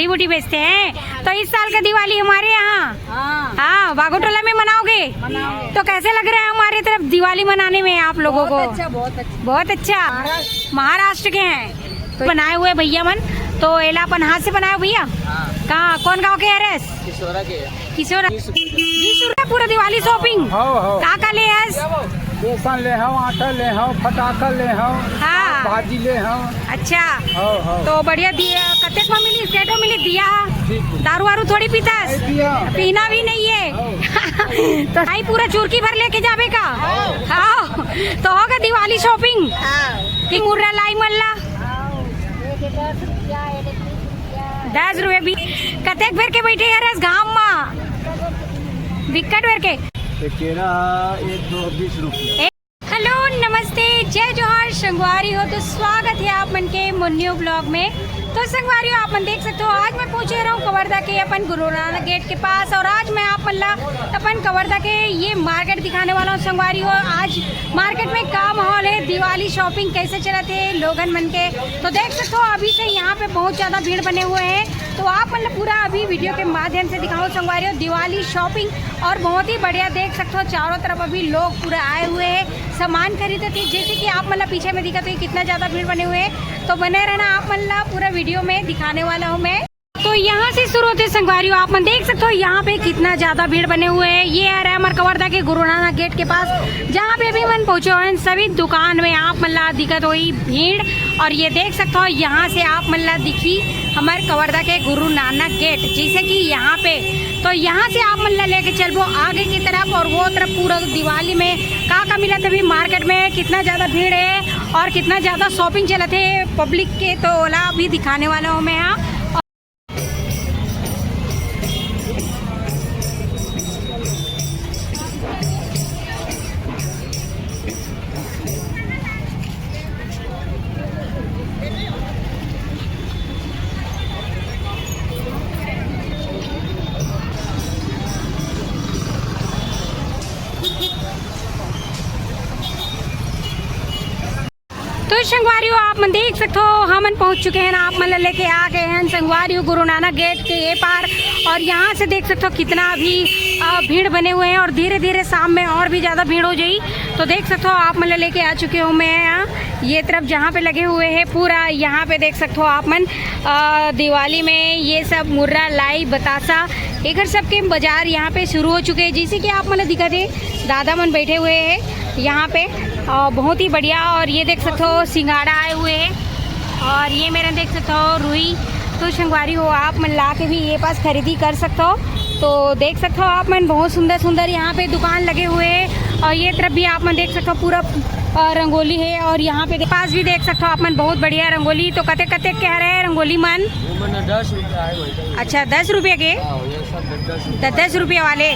बूटी बेचते हैं। तो इस साल का दिवाली हमारे यहाँ हाँ वाघोटोला में मनाओगे? तो कैसे लग रहा है हमारे तरफ दिवाली मनाने में आप लोगों को? बहुत अच्छा। महाराष्ट्र के हैं तो बनाए हुए भैया मन। तो एला अपन हाथ से बनाए भैया? कहाँ कौन गाँव के है? किशोरा। 20 रुपया पूरा दिवाली शॉपिंग का ले बेसन ले हो, आटा ले हो, फटाखा ले हो, हाँ भाजी ले हो। अच्छा तो बढ़िया दिया। कतेक में मिली? स्टेटो मिली दिया। दारू वारू थोड़ी पीता है? पीना भी नहीं है। तो भाई पूरा चूरकी भर लेके जावे का? हाँ तो होगा दिवाली शॉपिंग कि मुर्रा लाई मल्ला 10 रुपये भी कतेक बेर के बैठे है गाँव में विकट बेर के? हेलो नमस्ते जय जोहार संगवारी हो। तो स्वागत है आप मन के मुन्नियो ब्लॉग में। तो संगवारी हो आप मन देख सकते हो आज मैं पहुंचे रहा हूँ कवर्धा के अपन गुरु नानक गेट के पास। और आज मैं आप मन अपन कवर्धा के ये मार्केट दिखाने वाला हूँ। संगवारी हो आज मार्केट में क्या माहौल है, दिवाली शॉपिंग कैसे चलते हैं लोगन मन के। तो देख सकते हो अभी से यहाँ पे बहुत ज़्यादा भीड़ बने हुए हैं। तो आप मतलब पूरा अभी वीडियो के माध्यम से दिखाऊँ संगवारी हो दिवाली शॉपिंग। और बहुत ही बढ़िया देख सकते हो चारों तरफ अभी लोग पूरा आए हुए हैं सामान खरीदते थे। जैसे कि आप मतलब पीछे में दिखा तो कितना ज़्यादा भीड़ बने हुए हैं। तो बने रहना आप मतलब पूरा वीडियो में दिखाने वाला हूँ मैं। तो यहाँ से शुरू होते संगवारियों आप मन देख सकते हो यहाँ पे कितना ज्यादा भीड़ बने हुए हैं। ये आ रहा है हमारे कवर्धा के गुरु नानक गेट के पास जहाँ पे अभी मन पहुँचे हुए हैं। सभी दुकान में आप मल्ला दिक्कत हुई भीड़। और ये देख सकते हो यहाँ से आप मल्ला दिखी हमारे कवर्धा के गुरु नानक गेट जैसे कि यहाँ पे। तो यहाँ से आप मल्ला लेके चलो आगे की तरफ और वो तरफ पूरा दिवाली में का मिला तभी मार्केट में कितना ज़्यादा भीड़ है और कितना ज़्यादा शॉपिंग चलते है पब्लिक के। तो ओला भी दिखाने वाला हूँ मैं यहाँ। तो संगवारियों आप मन देख सकते हो हम पहुंच चुके हैं ना आप मन लेके आ गए हैं संगवारियों गुरु नानक गेट के ये पार। और यहाँ से देख सकते हो कितना अभी भीड़ बने हुए हैं और धीरे धीरे शाम में और भी ज़्यादा भीड़ हो जाएगी। तो देख सकते हो आप मन लेके आ चुके हो मैं यहाँ ये तरफ जहाँ पे लगे हुए हैं पूरा यहाँ पे देख सकते हो आप मन दिवाली में ये सब मुर्रा लाई बतासा एक सबके बाजार यहाँ पे शुरू हो चुके हैं। जैसे कि आप मन दिखा दे दादा मन बैठे हुए हैं यहाँ पे बहुत ही बढ़िया। और ये देख सकते हो सिंगाड़ा आए हुए हैं और ये मेरा देख सकते हो रुई। तो संगवारी हो आप मन ला के भी ये पास खरीदी कर सकते हो। तो देख सकते हो आप मन बहुत सुंदर सुंदर यहाँ पे दुकान लगे हुए हैं। और ये तरफ भी आप मन देख सकते हो पूरा रंगोली है। और यहाँ पे पास भी देख सकते हो आप मन बहुत बढ़िया रंगोली। तो कते कते कह रहे हैं रंगोली मन? 10 रुपया। अच्छा 10 रुपये के 10 रुपये वाले।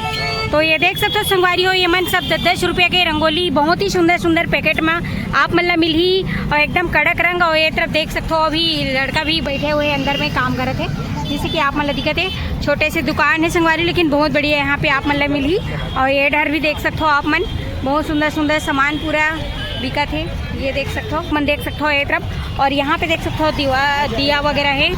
तो ये देख सकते हो संगवारी हो ये मन सब 10 रुपये के रंगोली बहुत ही सुंदर सुंदर पैकेट में आप मतलब मिल ही और एकदम कड़क रंग। और ये तरफ देख सकते हो अभी लड़का भी बैठे हुए अंदर में काम कर रहे थे जैसे कि आप मतलब दिखते छोटे से दुकान है संगवारी लेकिन बहुत बढ़िया यहाँ पे आप मतलब मिली। और ये डर भी देख सकते हो आप मन बहुत सुंदर सुंदर सामान पूरा बिका थे। ये देख सकते हो मन देख सकते हो ये तरफ। और यहाँ पे देख सकते हो दिया वगैरह है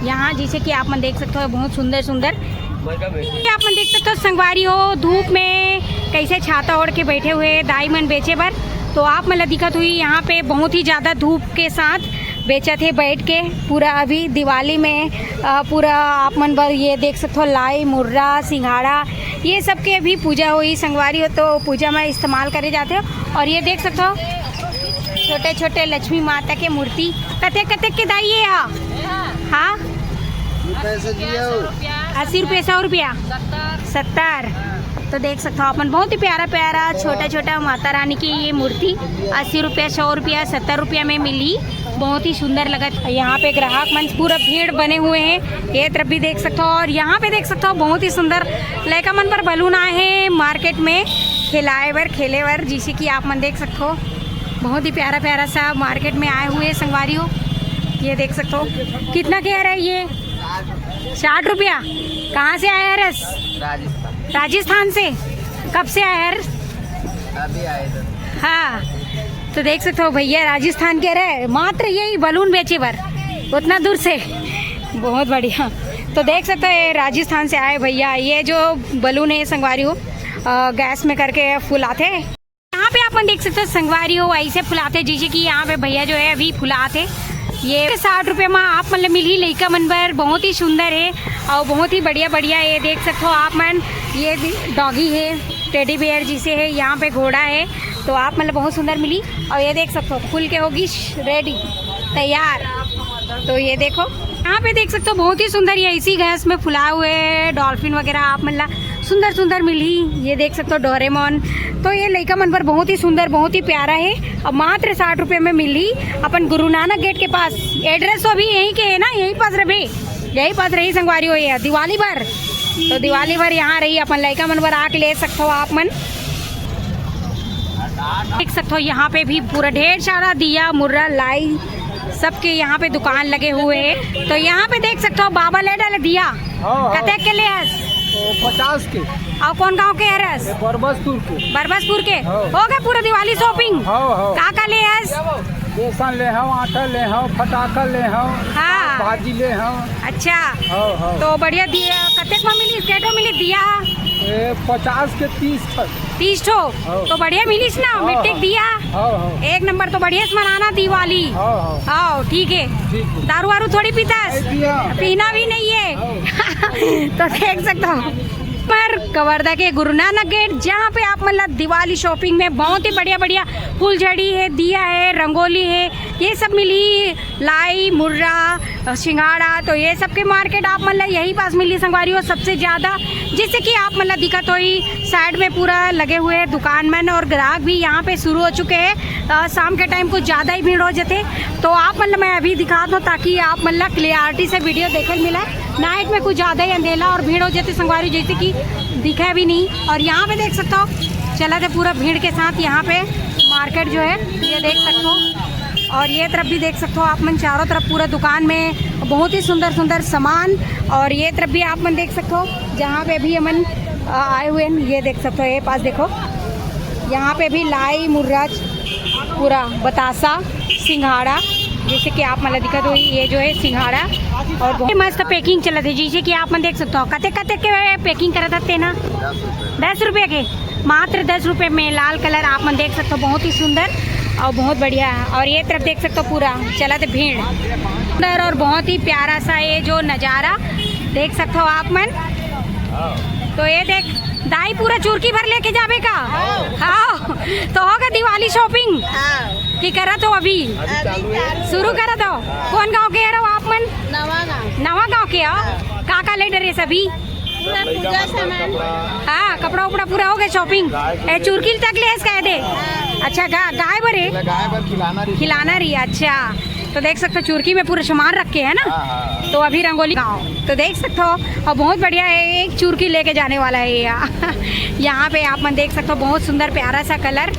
यहाँ जैसे कि आप मन देख सकते हो बहुत सुंदर सुंदर आप मन देख सकते हो संगवारी हो धूप में कैसे छाता ओढ़ के बैठे हुए दाई मन बेचे बर। तो आप मतलब दिक्कत हुई यहाँ पे बहुत ही ज़्यादा धूप के साथ बेचा थे बैठ के पूरा अभी दिवाली में पूरा आप मन बर ये देख सकते हो लाई मुर्रा सिंघाड़ा ये सब के अभी पूजा हुई संगवारी हो तो पूजा में इस्तेमाल करे जाते हो। और ये देख सकते हो छोटे छोटे लक्ष्मी माता के मूर्ति कते कते के दाई है हाँ 80 रुपये 100 रुपया 70। तो देख सकते हो अपन बहुत ही प्यारा प्यारा छोटा छोटा माता रानी की ये मूर्ति 80 रुपया 100 रुपया 70 रुपया में मिली बहुत ही सुंदर लगा। यहाँ पे ग्राहक मंच पूरा भीड़ बने हुए हैं ये तरफ भी देख सकते हो। और यहाँ पे देख सकते हो बहुत ही सुंदर लड़का मन पर बलून आए हैं मार्केट में खिलाए बर खेले बर जिसे कि आप मन देख सकते हो बहुत ही प्यारा प्यारा सा मार्केट में आए हुए संगवारी हो। ये देख सकते हो कितना कह रहा है ये 60 रुपया। कहाँ से आया है रस? राजस्थान से। कब से आया है? अभी आए थे। हाँ तो देख सकते हो भैया राजस्थान के रहे मात्र यही बलून बेचे बर उतना दूर से बहुत बढ़िया। तो देख सकते हो ये राजस्थान से आए भैया, ये जो बलून है संगवारी हो गैस में करके फुलाते हैं। यहाँ पे अपन देख सकते हो संगवारी हो ऐसे फुलाते, जैसे कि यहाँ पे भैया जो है अभी फुलाते। ये 60 रुपये में आप मतलब मिली लइका मन पर, बहुत ही सुंदर है और बहुत ही बढ़िया बढ़िया। ये देख सकते हो आप मन, ये डॉगी है, टेडी बेयर जिसे है, यहाँ पे घोड़ा है, तो आप मतलब बहुत सुंदर मिली। और ये देख सकते हो फुल के होगी रेडी तैयार। तो ये देखो यहाँ पे देख सकते हो बहुत ही सुंदर ये इसी गैस में फुलाए हुए डॉल्फिन वगैरह आप मतलब सुंदर सुंदर मिली। ये देख सकते हो डोरेमोन। तो ये लइका मन पर बहुत ही सुंदर, बहुत ही प्यारा है और मात्र 60 रुपये में मिली अपन गुरु नानक गेट के पास। एड्रेस तो अभी यहीं के है ना, यहीं पास रहे, यही पास रही संगवारी हो ये दिवाली भर। तो दिवाली भर यहाँ रही अपन लइका मन पर आके ले सकते हो आप मन। देख सकते हो यहाँ पे भी पूरा ढेर सारा दिया मुर्रा लाई सबके यहाँ पे दुकान लगे हुए हैं। तो यहाँ पे देख सकते हो बाबा ले डाले दिया कते के ले 50 के। और कौन गाँव के है रस? बरबसपुर के। बरबसपुर के हो गए पूरा दिवाली शॉपिंग। का ले हस? बेसन ले हूँ, आटा ले हूँ, फटाखा ले हूँ, हाँ भाजी ले हूँ। अच्छा तो बढ़िया दिया कतेक में मिली केटो मिली दिया? 50 के 30 ठो तो बढ़िया मिलीस ना मिट्टी दिया। एक नंबर तो बढ़िया मनाना दिवाली। हाँ ठीक है। दारू वारू थोड़ी पीता पीना भी नहीं है। तो देख सकते हो पर कवर्धा के गुरु नानक गेट, जहाँ पे आप मतलब दिवाली शॉपिंग में बहुत ही बढ़िया बढ़िया फुलझड़ी है, दिया है, रंगोली है, ये सब मिली। लाई मुर्रा सिंघाड़ा, तो ये सब के मार्केट आप मतलब यही पास मिली संगवारी हो सबसे ज़्यादा। जैसे कि आप मतलब दिक्कत हुई साइड में पूरा लगे हुए हैं दुकान में और ग्राहक भी यहाँ पे शुरू हो चुके हैं। शाम के टाइम कुछ ज़्यादा ही भीड़ हो जाते, तो आप मतलब मैं अभी दिखा दूँ ताकि आप मतलब क्लियरिटी से वीडियो देखने मिला। नाइट में कुछ ज़्यादा ही अंधेला और भीड़ हो जाती संगवारी, जैसे कि दिखा भी नहीं। और यहाँ पे देख सकते हो चला था पूरा भीड़ के साथ यहाँ पे मार्केट जो है ये देख सकते हो। और ये तरफ भी देख सकते हो आप मन, चारों तरफ पूरा दुकान में बहुत ही सुंदर सुंदर सामान। और ये तरफ भी आप मन देख सकते हो जहाँ पे भी अमन आए हुए हैं, ये देख सकते हो। ये पास देखो यहाँ पे भी लाई मुर्राज पूरा बतासा सिंघाड़ा, जैसे कि आप मतलब दिक्कत हुई ये जो है सिंघाड़ा। और बहुत मस्त पैकिंग चला थे, जैसे कि आप मन देख सकते हो कते कते के पैकिंग करा थे ना 10 रुपये के, मात्र 10 रुपये में लाल कलर आप मन देख सकते हो, बहुत ही सुंदर और बहुत बढ़िया है। और ये तरफ देख सकते हो पूरा चला थे भीड़ सुंदर और बहुत ही प्यारा सा ये जो नज़ारा देख सकते हो आप मन। तो ये देख दाई पूरा चूरकी भर लेके जावे का। हाँ तो होगा दिवाली शॉपिंग की करा तो अभी शुरू करा तो। कौन गांव के रहो आप मन? नवा गांव के हो। का ले डरे सभी पूजा सामान? हाँ कपड़ा उपड़ा पूरा हो गया शॉपिंग। चूरकी तक ले कह दे। अच्छा गाय भरे खिलाना रही। अच्छा तो देख सकते हो चूरकी में पूरा सामान रखे है ना। तो अभी रंगोली गाँव तो देख सकते हो और बहुत बढ़िया है, एक चूरकी लेके जाने वाला है यहाँ पे आप मन देख सकते हो, बहुत सुंदर प्यारा सा कलर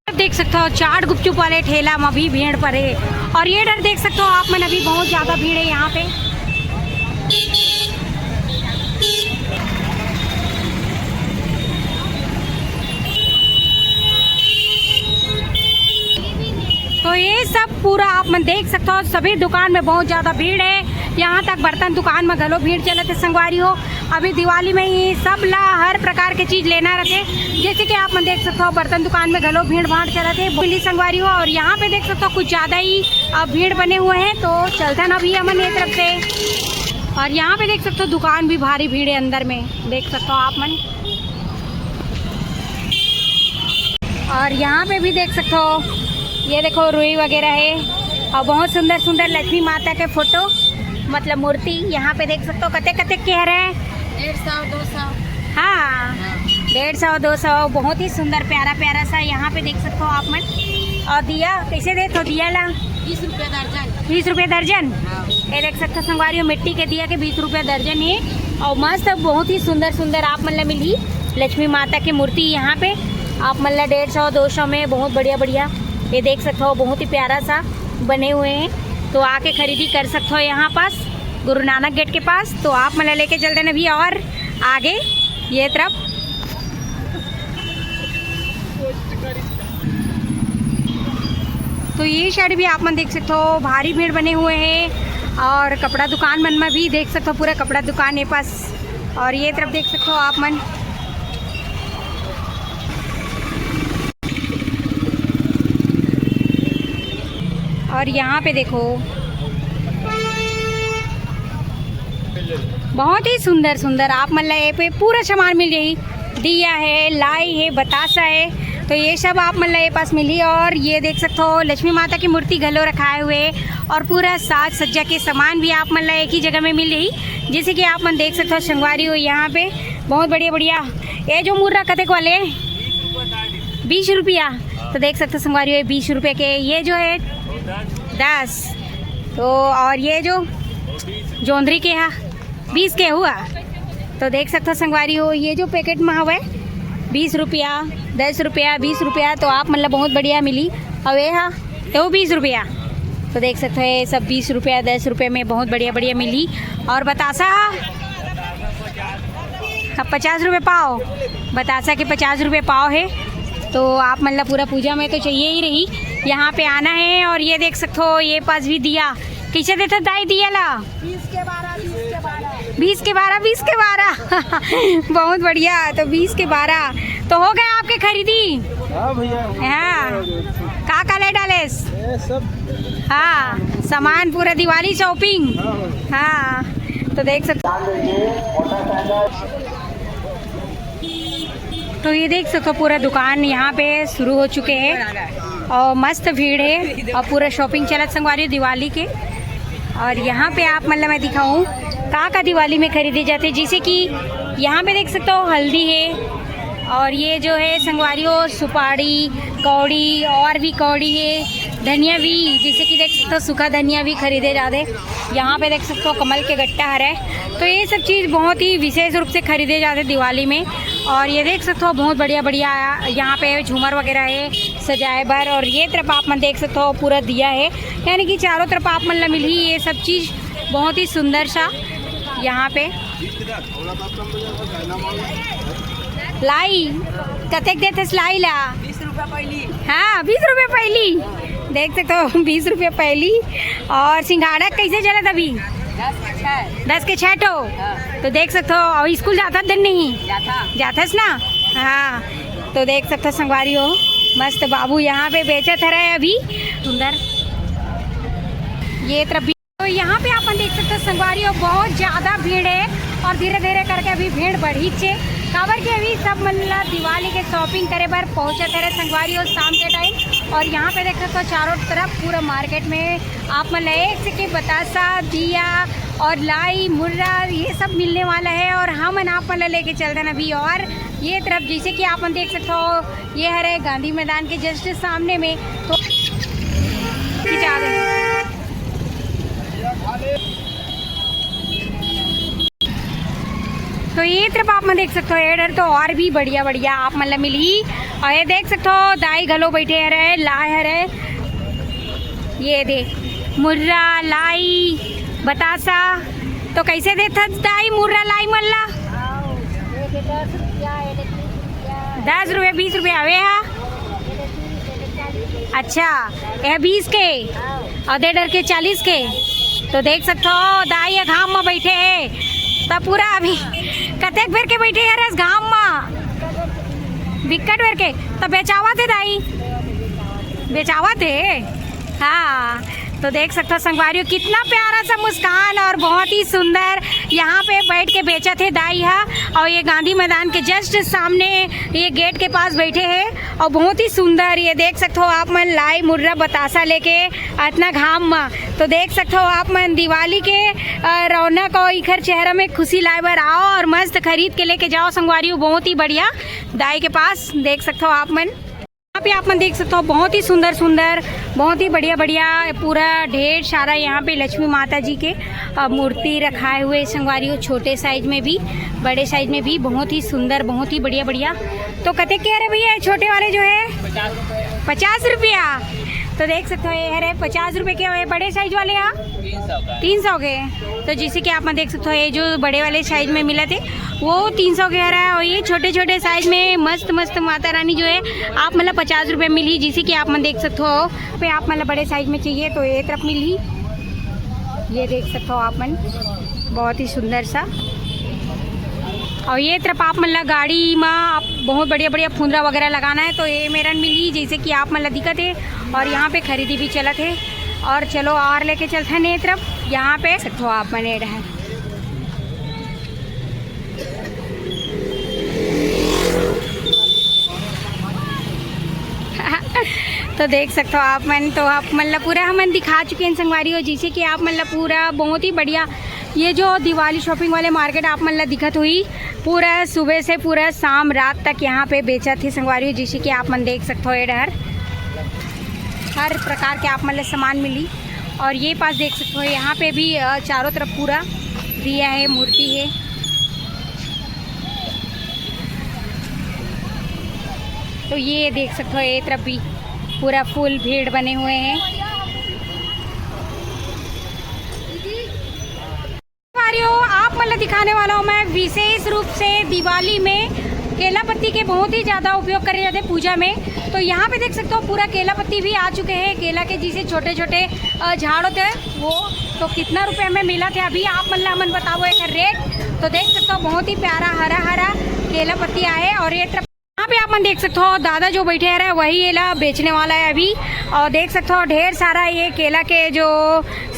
देख सकते हो। चाट गुपचुप वाले ठेला में भी भीड़ पर है। और ये डर देख सकते हो आप मन, अभी बहुत ज़्यादा भीड़ है यहाँ पे। तो ये सब पूरा आप मन देख सकते हो, सभी दुकान में बहुत ज़्यादा भीड़ है। यहाँ तक बर्तन दुकान में घलो भीड़ चले थे संगवारी हो। अभी दिवाली में ही सब ला हर प्रकार के चीज़ लेना रखे, जैसे कि आप मन देख सकते हो बर्तन दुकान में घलो भीड़ भाड़ चले थे बोली संगवारी हो। और यहाँ पे देख सकते हो कुछ ज़्यादा ही भीड़ बने हुए हैं, तो चलता ना भी अमन एक तरफ से। और यहाँ पे देख सकते हो दुकान भी भारी भीड़ है अंदर में, देख सकते हो आप मन। और यहाँ पे भी देख सकते हो ये देखो रुई वगैरह है और बहुत सुंदर सुंदर लक्ष्मी माता के फोटो मतलब मूर्ति यहाँ पे देख सकते हो। कते कते कह रहे हैं 150 200। हाँ 150 200 बहुत ही सुंदर प्यारा प्यारा सा यहाँ पे देख सकते हो आप मन। और दिया कैसे दे तो दिया ला 20 रुपये दर्जन। 20 रुपये दर्जन। हाँ। ये देख सकते हो संगवारी हो मिट्टी के दिया के 20 रुपये दर्जन है। और मस्त बहुत ही सुंदर सुंदर आप मतलब मिली लक्ष्मी माता की मूर्ति यहाँ पे आप मतलब 150 200 में बहुत बढ़िया बढ़िया ये देख सकते हो, बहुत ही प्यारा सा बने हुए हैं। तो आके खरीदी कर सकते हो यहाँ पास गुरु नानक गेट के पास। तो आप मतलब लेके चल देना भी और आगे ये तरफ। तो ये साइड भी आप मन देख सकते हो भारी भीड़ बने हुए हैं। और कपड़ा दुकान मन में भी देख सकते हो, पूरा कपड़ा दुकान है पास। और ये तरफ देख सकते हो आप मन, और यहाँ पे देखो बहुत ही सुंदर सुंदर आप मतलब ये पे पूरा सामान मिल रही। दिया है, लाई है, बतासा है, तो ये सब आप मतलब ये पास मिली। और ये देख सकते हो लक्ष्मी माता की मूर्ति गलो रखाए हुए और पूरा साज सज्जा के सामान भी आप मतलब एक ही जगह में मिल रही। जैसे कि आप मन देख सकते हो संगवारी हो यहाँ पे बहुत बढ़िया बढ़िया। ये जो मुर्रा कतेक वाले 20 रुपया, तो देख सकते हो संगवारी हो 20 रुपये के। ये जो है 10, तो और ये जो जोंदरी के यहाँ 20 के हुआ, तो देख सकते हो संगवारी हो ये जो पैकेट में हुआ है 20 रुपया, 10 रुपया, 20 रुपया, तो आप मतलब बहुत बढ़िया मिली। और ये हाँ तो 20 रुपया, तो देख सकते हो ये सब 20 रुपया 10 रुपये में बहुत बढ़िया बढ़िया मिली। और बतासा 50 रुपये पाव, बतासा के 50 रुपये पाव है। तो आप मतलब पूरा पूजा में तो चाहिए ही रही, यहाँ पे आना है। और ये देख सकते हो ये पास भी दिया कैसे देता दाई दिया ला 20 के 12 20 के 12 बहुत बढ़िया। तो 20 के 12 तो हो गए आपके खरीदी। हाँ भैया, हाँ का ले डालेस सब हाँ सामान पूरा दिवाली शॉपिंग। हाँ तो देख सकते, तो ये देख सकते हो पूरा दुकान यहाँ पे शुरू हो चुके हैं और मस्त भीड़ है और पूरा शॉपिंग चलत संगवारी दिवाली के। और यहाँ पे आप मतलब मैं दिखाऊँ का दिवाली में खरीदे जाते, जैसे कि यहाँ पे देख सकते हो हल्दी है, और ये जो है संगवारियों सुपारी कौड़ी और भी कौड़ी है, धनिया भी जैसे कि देख सकते हो सूखा धनिया भी खरीदे जाते। यहाँ पे देख सकते हो कमल के गट्टा है, तो ये सब चीज़ बहुत ही विशेष रूप से खरीदे जाते दिवाली में। और ये देख सकते हो बहुत बढ़िया बढ़िया यहाँ पे झूमर वगैरह है सजाए बर। और ये तरफ आप मन देख सकते हो पूरा दिया है, यानी कि चारों तरफ आप मन मिली ये सब चीज़ बहुत ही सुंदर सा। यहाँ पे लाई कतेक देते लाई ला 20 रुपया पहली। हाँ 20 रुपये पहली, देख सकते हो 20 रुपये पहली। और सिंघाड़ा कैसे चला था अभी 10 के 6 ठो, तो देख सकते हो। और स्कूल जाता दिन नहीं जाथस ना। हाँ तो देख सकते हो संगवारी हो मस्त बाबू यहाँ पे बेचा था रहे अभी सुंदर। ये तरफ भी तो यहाँ पे आप देख सकते हो संगवारी हो बहुत ज़्यादा भीड़ है और धीरे धीरे करके अभी भीड़ बढ़ी चे काबर के अभी सब मतलब दिवाली के शॉपिंग करे बार पहुँचे थे संगवारी हो शाम के टाइम। और यहाँ पे देख सकते हो चारों तरफ पूरा मार्केट में आप मतलब एक से के बतासा दिया और लाई मुर्रा ये सब मिलने वाला है। और हम आप मतलब लेके चलते हैं अभी। और ये तरफ जैसे कि आप देख सकते हो ये है गांधी मैदान के जस्ट सामने में, तो तो ये तरफ आप देख सकते हो एडर तो और भी बढ़िया बढ़िया आप मतलब मिली। और ये देख सकते हो दाई गलो बैठे है रहे लाई है रहे, ये देख मुर्रा लाई बतासा, तो कैसे देता दाई मुर्रा लाई मल्ला 10 रुपये 20 रुपये हवे हा। अच्छा यह 20 के और डेढ़ के 40 के, तो देख सकते हो दाई घाम में बैठे है तब पूरा अभी कतेक बेर के बैठे यार इस गांव में विकट बेर के, तो बेचावा थे दाई बेचावा थे। हाँ तो देख सकते हो संगवारियों कितना प्यारा सा मुस्कान और बहुत ही सुंदर यहाँ पे बैठ के बेचा थे दाई हा। और ये गांधी मैदान के जस्ट सामने ये गेट के पास बैठे हैं और बहुत ही सुंदर ये देख सकते हो आप मन लाई मुर्रा बतासा लेके इतना घाम में, तो देख सकते हो आप मन दिवाली के रौनक और इखर चेहरा में खुशी लाए बर आओ और मस्त खरीद के लेके जाओ संगवारियों बहुत ही बढ़िया दाई के पास। देख सकते हो आप मन यहाँ पे आप मन देख सकते हो बहुत ही सुंदर सुंदर बहुत ही बढ़िया बढ़िया पूरा ढेर सारा यहाँ पे लक्ष्मी माता जी के मूर्ति रखाए हुए संगवारियों, छोटे साइज में भी बड़े साइज में भी बहुत ही सुंदर बहुत ही बढ़िया बढ़िया। तो कते कह रहे भैया छोटे वाले जो है 50 रुपया, तो देख सकते हो ये है 50 रुपये के हुए, बड़े साइज वाले यहाँ 300 के। तो जैसे कि आप देख सकते हो ये जो बड़े वाले साइज में मिला थे वो 300 के रहा है और ये छोटे छोटे साइज में मस्त मस्त माता रानी जो है आप मतलब 50 रुपये मिली। जैसे कि आप देख सकते हो पे आप मतलब बड़े साइज में चाहिए तो ये तरफ मिली ये देख सकते हो आप मन, बहुत ही सुंदर सा। और ये तरफ आप मतलब गाड़ी में आप बहुत बढ़िया बढ़िया फुंदरा वगैरह लगाना है तो ये मेरन मिली, जैसे कि आप मतलब दिक्कत है। और यहाँ पे खरीदी भी चलत है। और चलो और लेके चलते हैं नए तरफ। यहाँ पे सकते हो आप मने है तो देख सकते हो आप मन, तो आप मतलब पूरा हम दिखा चुके हैं संगवारी हो, जैसे कि आप मतलब पूरा बहुत ही बढ़िया ये जो दिवाली शॉपिंग वाले मार्केट आप मतलब दिखत हुई, पूरा सुबह से पूरा शाम रात तक यहाँ पे बेचा थी संगवारी हो, जैसे कि आप मन देख सकते हो। ये हर प्रकार के आप मतलब सामान मिली। और ये पास देख सकते हो, यहाँ पे भी चारों तरफ पूरा दिया है, मूर्ति है। तो ये देख सकते हो, ये तरफ भी पूरा फुल भीड़ बने हुए हैं। आप मतलब दिखाने वाला हूँ मैं विशेष रूप से दिवाली में केला पत्ती के बहुत ही ज़्यादा उपयोग करे जाते हैं पूजा में। तो यहाँ पे देख सकते हो पूरा केला पत्ती भी आ चुके हैं। केला के जिसे छोटे छोटे झाड़ होते हैं वो, तो कितना रुपए में मिला थे अभी आप मतलब हमन बताओ एक रेट। तो देख सकते हो बहुत ही प्यारा हरा हरा केला पत्ती आए। और ये यहाँ पे आप मन देख सकते हो दादा जो बैठे रहे वही केला बेचने वाला है अभी। और देख सकते हो ढेर सारा ये केला के जो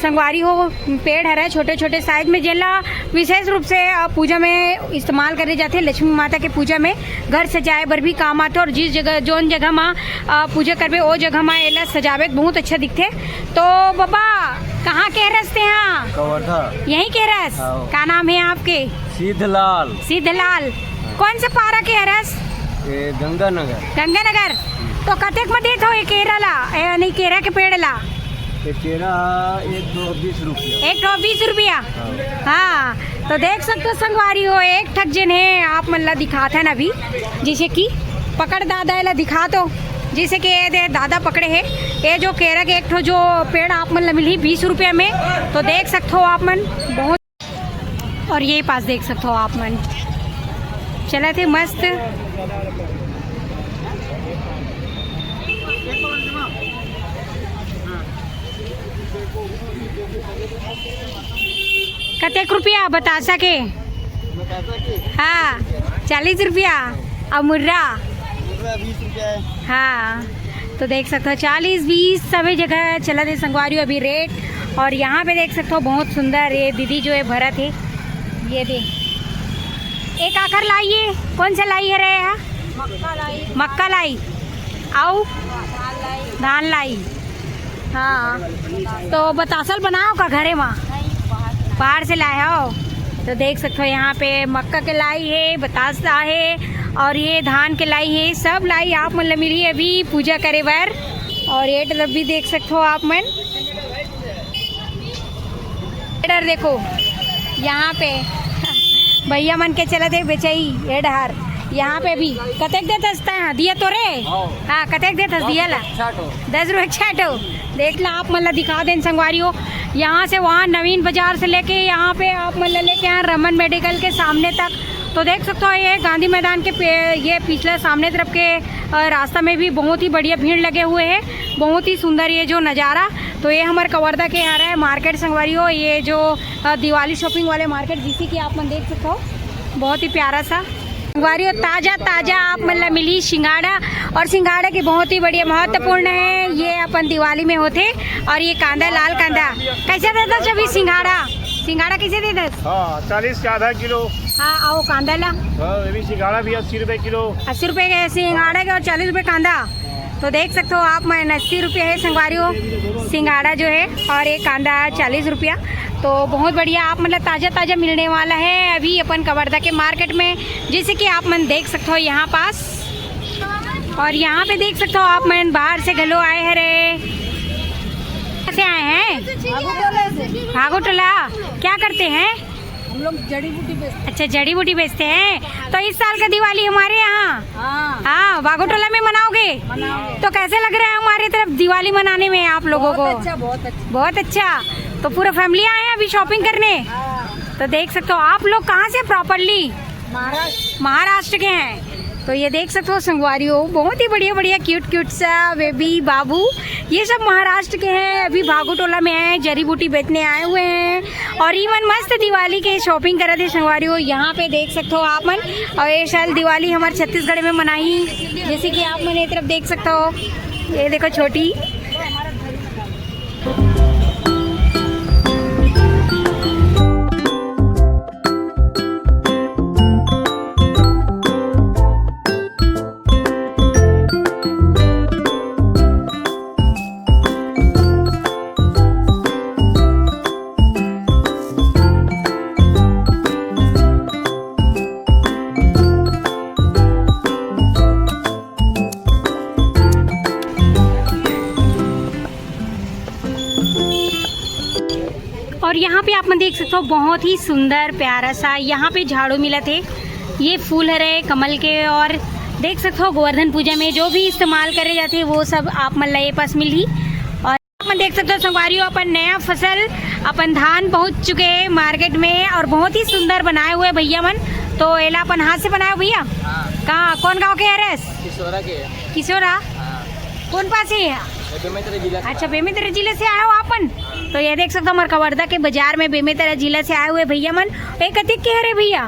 संगवारी हो पेड़ है छोटे छोटे साइज में, जिला विशेष रूप से पूजा में इस्तेमाल करे जाते हैं। लक्ष्मी माता के पूजा में घर सजाए बर भी काम आते। और जिस जगह जोन जगह में पूजा करबे वो जगह में एला सजावे बहुत अच्छा दिखते। तो बाबा कहाँ कह रस्ते हैं? कवर्धा। यही कह रस? क्या नाम है आपके? सीधलाल। सीधलाल। कौन से पारा के रस? गंगानगर। गंगानगर। तो कतेक में देत हो ये केरला नहीं केरा के पेड़ ला? केरा 120 रुपया। 120 रुपया। हाँ तो देख सकते हो संगवारी हो, एक ठग जन है आप मतलब दिखाते हैं अभी, जैसे कि पकड़ दादा एला दिखा दो, जैसे कि ये दादा पकड़े है ये जो केरा के एक ठो जो पेड़ आप मतलब मिली 20 रुपये में। तो देख सकते हो आप मन बहुत। और ये पास देख सकते हो आप मन चला थे मस्त। कतेक रुपया बता सके? हाँ 40 रुपया। और मुर्रा 20 रुपया है। हाँ तो देख सकते हो 40-20 सभी जगह चला थे संगवारी अभी रेट। और यहाँ पे देख सकते हो बहुत सुंदर ये दीदी जो है भरत है, ये दे एक आखर लाई है। कौन सा लाई है रे? मक्का लाई आओ धान लाई। हाँ तो बतासल बनाओ का घरे में? बाहर से लाए हो। तो देख सकते हो यहाँ पे मक्का के लाई है, बतासा है और ये धान के लाई है। सब लाई आप मतलब मिली अभी पूजा करे बार। और ये तरफ भी देख सकते हो आप मन, इधर देखो यहाँ पे भैया मन के चला थे बेचाई ये डहर। यहाँ पे भी कतेक देता है दिया तो रे? हाँ कतेक देता दिया ला? 10 रुपये छाटो। देख ला आप मतलब दिखा दें संगवारी हो, यहाँ से वहाँ नवीन बाजार से लेके यहाँ पे आप मतलब लेके यहाँ रमन मेडिकल के सामने तक। तो देख सकते हो ये गांधी मैदान के ये पिछले सामने तरफ के रास्ता में भी बहुत ही बढ़िया भीड़ लगे हुए हैं। बहुत ही सुंदर ये जो नज़ारा। तो ये हमारे कवर्धा के आ रहा है मार्केट संगवारी हो, ये जो दिवाली शॉपिंग वाले मार्केट जिसे कि आप मन देख सकते हो बहुत ही प्यारा सा संगवारी हो। ताज़ा ताज़ा आप मतलब मिली सिंघाड़ा। और सिंघाड़ा की बहुत ही बढ़िया महत्वपूर्ण है, ये अपन दिवाली में होते। और ये कांदा लाल कांदा कैसे देता जब सिंघाड़ा? सिंघाड़ा कैसे देता? 40 का आधा किलो। हाँ आओ कांदा ला। अभी सिंघाड़ा भी 80 रुपये किलो। 80 रुपये के सिंघाड़ा के और 40 रुपये कांदा। तो देख सकते हो आप मैं 80 रुपये है संगवारी हो सिंघाड़ा जो है, और एक कांदा 40 रुपया। तो बहुत बढ़िया आप मतलब ताज़ा ताज़ा मिलने वाला है अभी अपन कवर्धा के मार्केट में, जैसे कि आप मन देख सकते हो यहाँ पास। और यहाँ पे देख सकते हो आप मन बाहर से घलो आए हैं रे। कैसे आए हैं? भागोटोला। क्या करते हैं? हम लोग जड़ी बूटी बेचते। अच्छा जड़ी बूटी बेचते हैं। तो इस साल का दिवाली हमारे यहाँ हाँ बागोटोला में मनाओगे? तो कैसे लग रहा है हमारे तरफ दिवाली मनाने में आप लोगों को? बहुत अच्छा। तो पूरा फैमिली आए हैं अभी शॉपिंग करने। तो देख सकते हो आप लोग कहाँ से प्रॉपरली? महाराष्ट्र। महाराष्ट्र के हैं। तो ये देख सकते हो संगवारी हो, बहुत ही बढ़िया बढ़िया क्यूट क्यूट सा बेबी बाबू। ये सब महाराष्ट्र के हैं, अभी भागोटोला में आए हैं, जड़ी बूटी बेचने आए हुए हैं और इवन मस्त दिवाली के शॉपिंग करे थे संगवारी हो। यहाँ पे देख सकते हो आप मन। और ये साल दिवाली हमारे छत्तीसगढ़ में मनाई, जैसे कि आप मन ये तरफ देख सकते हो। ये देखो छोटी और यहाँ पे आप मन देख सकते हो बहुत ही सुंदर प्यारा सा यहाँ पे झाड़ू मिला थे। ये फूल हरे कमल के और देख सकते हो गोवर्धन पूजा में जो भी इस्तेमाल करे जाते हैं वो सब आप मन ये पास मिली। और आप मन देख सकते हो संगवारियों अपन नया फसल अपन धान पहुँच चुके हैं मार्केट में और बहुत ही सुंदर बनाए हुए भैया मन। तो एला अपन हाथ से बनाए भैया। कहाँ कौन गाँव के है? किशोरा के। किशोरा कौन पास है? अच्छा बेमेतरा जिले से आए हो आपन। तो ये देख सकते हो हमारे कवर्धा के बाजार में बेमेतरा जिला से आए हुए भैया मन। एक कतिक के है रे भैया?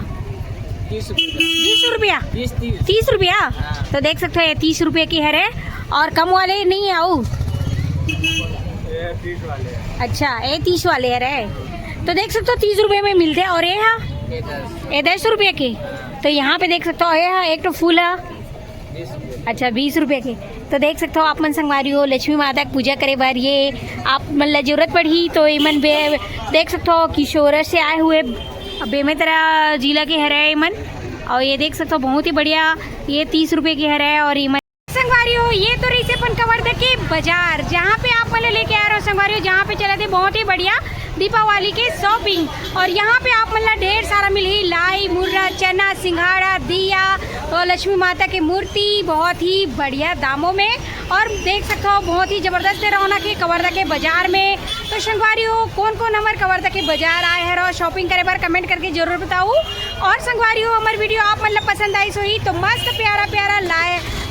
20 रुपया। 30 रुपया। तो देख सकते हो ये 30 रुपये की है रे। और कम वाले नहीं आओ? 30 वाले। अच्छा ये 30 वाले है रे। तो देख सकते हो 30 रुपये में मिलते हैं। और ये 10 रुपये के। तो यहाँ पे देख सकते हो ये एक तो फूल है। अच्छा 20 रुपये के। तो देख सकते हो आप मन संगवारी हो लक्ष्मी माता की पूजा करे बार ये आप मन ला जरूरत पड़ी तो ये मन देख सकते हो किशोर से आए हुए बेमेतरा जिला के है मन। और ये देख सकते हो बहुत ही बढ़िया ये 30 रुपये की है। और ये मन संगवारी हो ये तो रही से अपन कवर्धा के बाजार जहाँ पे आप मन लेके आ रहे हो संगवारी हो, जहाँ पे चले थे बहुत ही बढ़िया दीपावली के शॉपिंग। और यहाँ पे आप मतलब ढेर सारा मिली लाई मुर्रा चना सिंघाड़ा दिया और लक्ष्मी माता की मूर्ति बहुत ही बढ़िया दामों में। और देख सकते हो बहुत ही ज़बरदस्त रौनक है कवर्धा के बाजार में। तो संगवारी हो कौन कौन हमारे कवर्धा के बाजार आए हैं और शॉपिंग करे बार कमेंट करके जरूर बताओ। और संगवारी हो हमारी वीडियो आप मतलब पसंद आई सोई तो मस्त प्यारा प्यारा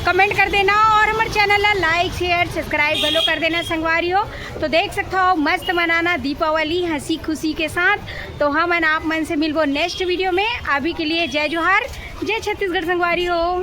कमेंट कर देना और हमारे चैनल ला लाइक शेयर सब्सक्राइब भलो कर देना संगवारी हो। तो देख सकते हो मस्त मनाना दीपावली हंसी खुशी के साथ। तो हम आप मन से मिलबो नेक्स्ट वीडियो में। अभी के लिए जय जोहार जय छत्तीसगढ़ संगवारी हो।